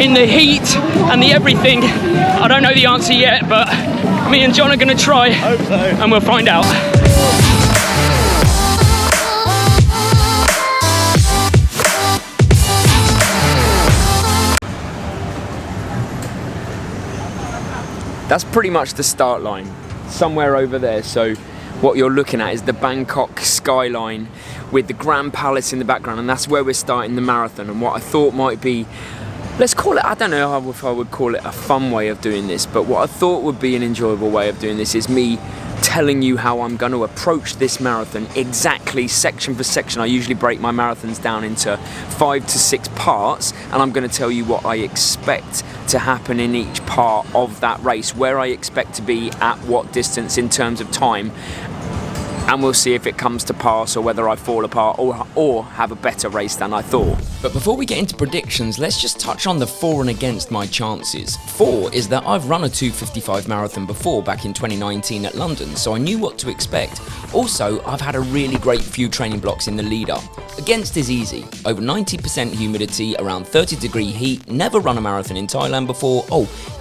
between the heat and the everything, I don't know the answer yet, but me and John are going to try. Hope so. And we'll find out. That's pretty much the start line, somewhere over there. So what you're looking at is the Bangkok skyline with the Grand Palace in the background, and that's where we're starting the marathon. And what I thought might be, let's call it, I don't know if I would call it a fun way of doing this, but what I thought would be an enjoyable way of doing this is me telling you how I'm going to approach this marathon exactly section for section. I usually break my marathons down into 5 to 6 parts, and I'm going to tell you what I expect to happen in each part of that race, where I expect to be at what distance in terms of time, and we'll see if it comes to pass or whether I fall apart or have a better race than I thought. But before we get into predictions, let's just touch on the for and against my chances. For is that I've run a 2:55 marathon before back in 2019 at London, so I knew what to expect. Also, I've had a really great few training blocks in the lead up. Against is easy. Over 90% humidity, around 30-degree heat, never run a marathon in Thailand before,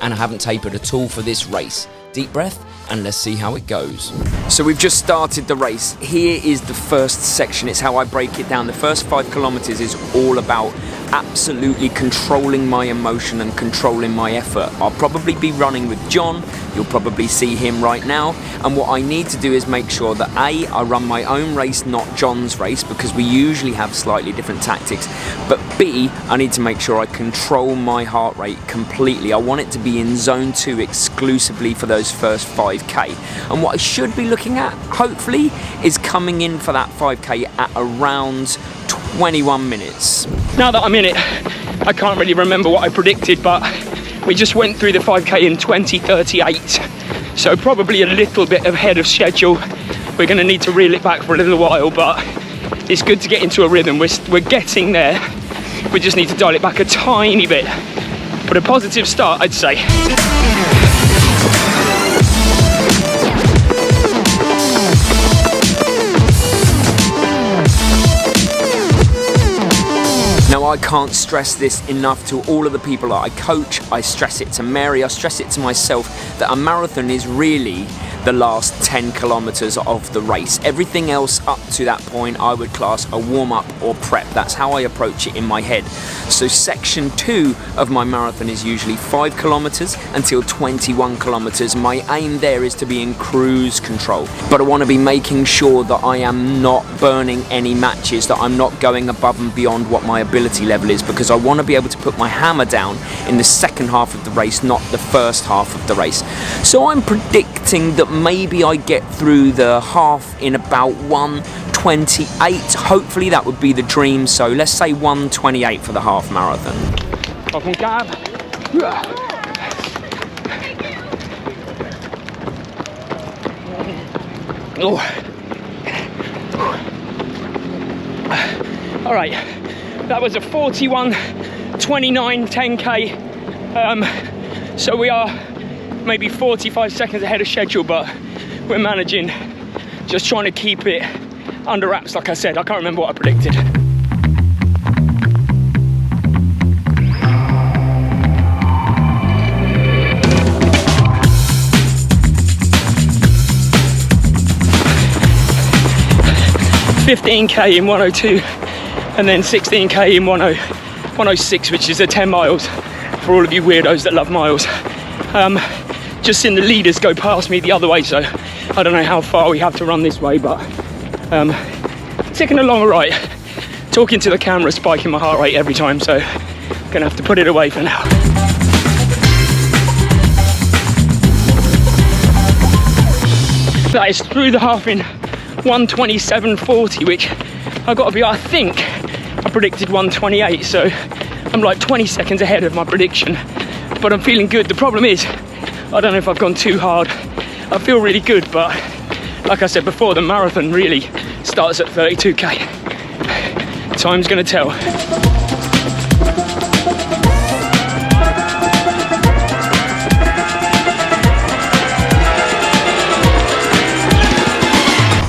and I haven't tapered at all for this race. Deep breath, and let's see how it goes. So we've just started the race. Here is the first section. It's how I break it down. The first 5 kilometers is all about absolutely controlling my emotion and controlling my effort. I'll probably be running with John. You'll probably see him right now. And what I need to do is make sure that A, I run my own race, not John's race, because we usually have slightly different tactics. But B, I need to make sure I control my heart rate completely. I want it to be in zone 2 exclusively for those first 5K. And what I should be looking at, hopefully, is coming in for that 5K at around 21 minutes. Now that I'm in it, I can't really remember what I predicted, but we just went through the 5K in 20:38, so probably a little bit ahead of schedule. We're going to need to reel it back for a little while, but it's good to get into a rhythm. We're getting there. We just need to dial it back a tiny bit, but a positive start, I'd say. Now, I can't stress this enough to all of the people that I coach. I stress it to Mary, I stress it to myself, that a marathon is really the last 10 kilometers of the race. Everything else up to that point I would class a warm-up or prep. That's how I approach it in my head. So section 2 of my marathon is usually 5 kilometers until 21 kilometers. My aim there is to be in cruise control, but I want to be making sure that I am not burning any matches, that I'm not going above and beyond what my ability level is, because I want to be able to put my hammer down in the second half of the race, not the first half of the race. So I'm predicting that maybe I get through the half in about 1:28. Hopefully that would be the dream, so let's say 1:28 for the half marathon. Off on Gab. Oh. All right, that was a 41:29 10K. So we are maybe 45 seconds ahead of schedule, but we're managing, just trying to keep it under wraps. Like I said, I can't remember what I predicted. $15K in 102, and then 16K in 106, which is a 10 miles for all of you weirdos that love miles. Just seen the leaders go past me the other way, so I don't know how far we have to run this way, but ticking along all right. Talking to the camera, spiking my heart rate every time, so I'm gonna have to put it away for now. That is through the half in 1:27.40, which I gotta be, I think I predicted 1:28, so I'm like 20 seconds ahead of my prediction, but I'm feeling good. The problem is, I don't know if I've gone too hard. I feel really good, but like I said before, the marathon really starts at 32K. Time's gonna tell.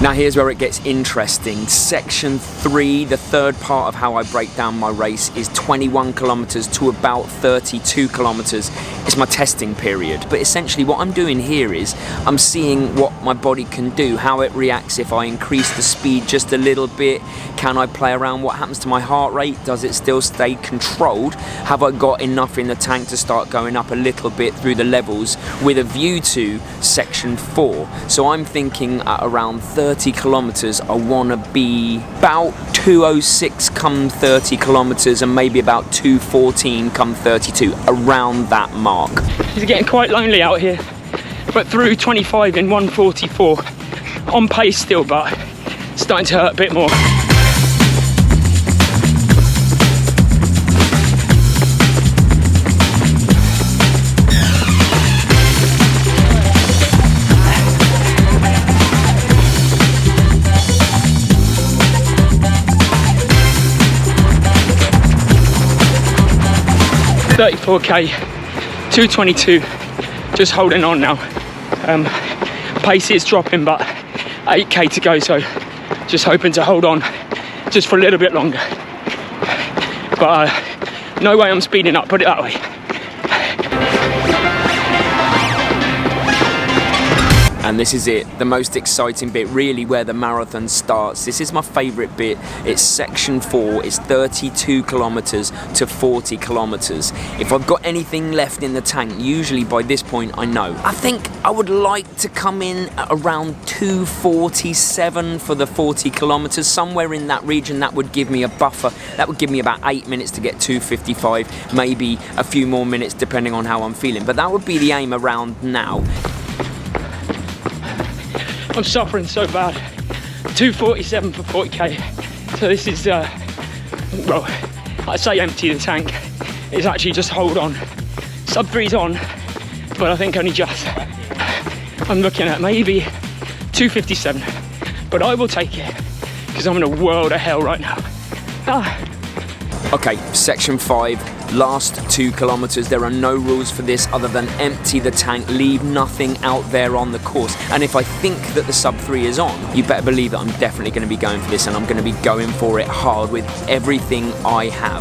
Now here's where it gets interesting. Section 3, the third part of how I break down my race, is 21 kilometers to about 32 kilometers. It's my testing period. But essentially what I'm doing here is I'm seeing what my body can do, how it reacts if I increase the speed just a little bit. Can I play around? What happens to my heart rate? Does it still stay controlled? Have I got enough in the tank to start going up a little bit through the levels with a view to section 4? So I'm thinking at around 30 kilometers, I want to be about 206 come 30 kilometers and maybe about 214 come 32, around that mark. It's getting quite lonely out here, but through 25 in 144, on pace still, but starting to hurt a bit more. .34k, 222, just holding on now. Pace is dropping, but 8k to go, so just hoping to hold on just for a little bit longer. But no way I'm speeding up, put it that way. And this is it, the most exciting bit, really where the marathon starts. This is my favourite bit. It's section 4, it's 32 kilometres to 40 kilometres. If I've got anything left in the tank, usually by this point I know. I think I would like to come in at around 2:47 for the 40 kilometres, somewhere in that region. That would give me a buffer. That would give me about 8 minutes to get 2:55, maybe a few more minutes depending on how I'm feeling. But that would be the aim around now. I'm suffering so bad. 2:47 for 40k. So this is, well, I say empty the tank. It's actually just hold on. Sub 3's on, but I think only just. I'm looking at maybe 2:57, but I will take it because I'm in a world of hell right now. Okay, section 5, last 2 kilometers. There are no rules for this other than empty the tank, leave nothing out there on the course. And if I think that the sub 3 is on, you better believe that I'm definitely going to be going for this, and I'm going to be going for it hard with everything I have.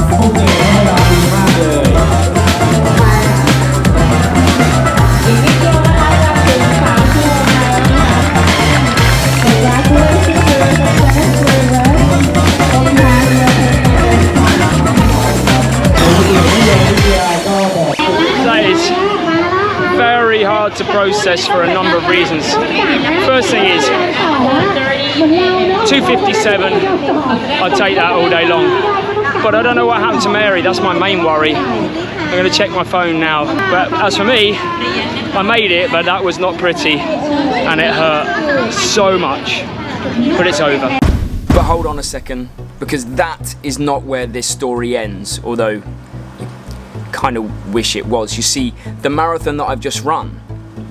That is very hard to process for a number of reasons. First thing is 2:57, I'd take that all day long. But I don't know what happened to Mary, that's my main worry. I'm going to check my phone now. But as for me, I made it, but that was not pretty and it hurt so much. But it's over. But hold on a second, because that is not where this story ends, although kind of wish it was. You see, the marathon that I've just run,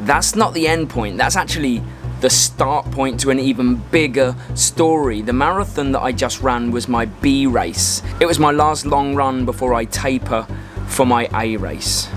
that's not the end point. That's actually the start point to an even bigger story. The marathon that I just ran was my B race. It was my last long run before I taper for my A race.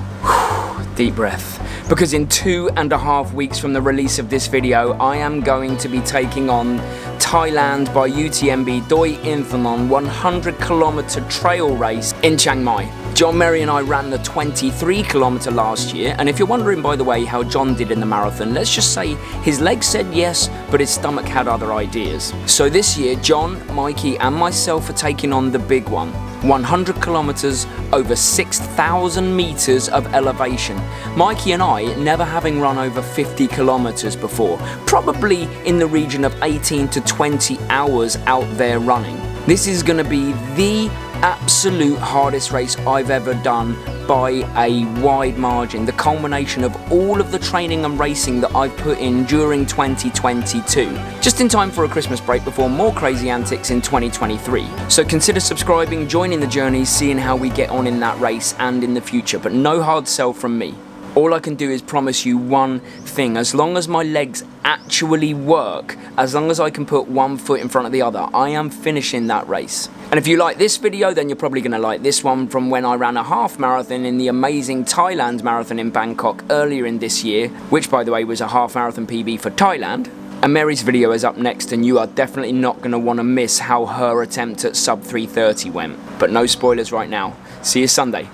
Deep breath. Because in 2.5 weeks from the release of this video, I am going to be taking on Thailand by UTMB Doi Inthanon 100km trail race in Chiang Mai. John, Mary and I ran the 23km last year, and if you're wondering, by the way, how John did in the marathon, let's just say his legs said yes, but his stomach had other ideas. So this year, John, Mikey and myself are taking on the big one. 100km over 6,000 meters of elevation. Mikey and I never having run over 50km before, probably in the region of 18 to 20 hours out there running. This is going to be the absolute hardest race I've ever done by a wide margin. The culmination of all of the training and racing that I've put in during 2022. Just in time for a Christmas break before more crazy antics in 2023. So consider subscribing, joining the journey, seeing how we get on in that race and in the future. But no hard sell from me. All I can do is promise you one thing. As long as my legs actually work, as long as I can put one foot in front of the other, I am finishing that race. And if you like this video, then you're probably going to like this one from when I ran a half marathon in the amazing Thailand marathon in Bangkok earlier in this year, which by the way was a half marathon PB for Thailand. And Mary's video is up next, and you are definitely not going to want to miss how her attempt at sub 3:30 went. But no spoilers right now. See you Sunday.